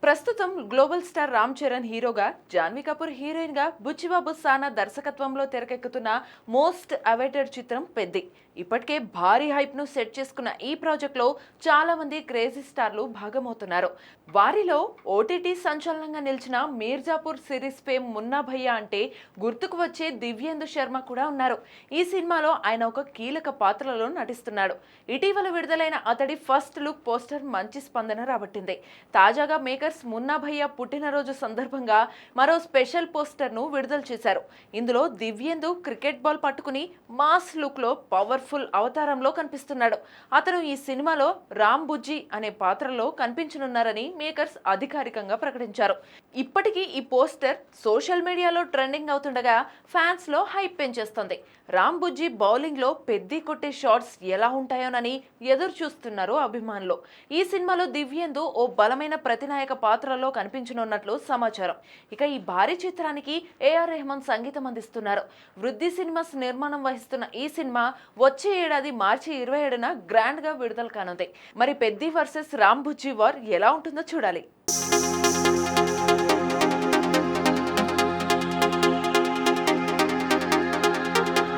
ప్రస్తుతం global star Ram Charan హీరోగా, Janhvi Kapoor heroine గా, బుచ్చిబాబు సానా దర్శకత్వంలో తెరకెక్కుతున్న మోస్ట్ అవైటెడ్ చిత్రం పెద్ది. ఇప్పటికే భారీ హైప్ ను సెట్ చేసుకున్న ఈ ప్రాజెక్ట్ లో చాలా మంది క్రేజీ స్టార్లు భాగమవుతున్నారు. వారిలో ఓటీటీ సంచలనంగా నిలిచిన మీర్జాపూర్ సిరీస్ ఫేమ్ మున్నా భయ్య అంటే గుర్తుకు వచ్చే దివ్యేందు శర్మ కూడా ఉన్నారు. ఈ సినిమాలో ఆయన ఒక కీలక పాత్రలో నటిస్తున్నాడు. ఇటీవల విడుదలైన అతడి ఫస్ట్ లుక్ పోస్టర్ మంచి స్పందన రాబట్టింది. తాజాగా మేకర్స్ మున్నా భయ్య పుట్టినరోజు సందర్భంగా మరో స్పెషల్ పోస్టర్ ను విడుదల చేశారు. ఇందులో దివ్యేందు క్రికెట్ బాల్ పట్టుకుని మాస్ లుక్ లో పవర్ఫుల్ అవతారంలో కనిపిస్తున్నాడు. అతను ఈ సినిమాలో రామ్ బుజ్జి అనే పాత్రలో కనిపించనున్నారని మేకర్స్ అధికారికంగా ప్రకటించారు. ఇప్పటికీ ఈ పోస్టర్ సోషల్ మీడియాలో ట్రెండింగ్ అవుతుండగా ఫ్యాన్స్ లో హైప్ పెంచేస్తుంది. రామ్ బుజ్జి బౌలింగ్ లో పెద్ది కొట్టే షాట్స్ ఎలా ఉంటాయోనని ఎదురు చూస్తున్నారు అభిమానులు. ఈ సినిమాలో దివ్యేందు ఓ బలమైన ప్రతినాయక పాత్రలో కనిపించనున్నట్లు సమాచారం. ఇక ఈ భారీ చిత్రానికి ఏఆర్ రెహమాన్ సంగీతం అందిస్తున్నారు. వృద్ధి సినిమాస్ నిర్మాణం వహిస్తున్న ఈ సినిమా వచ్చే ఏడాది మార్చి 27న గ్రాండ్ గా విడుదల కానుంది. మరి పెద్ది వర్సెస్ రామ్ బుజ్జి వార్ ఎలా ఉంటుందో చూడాలి.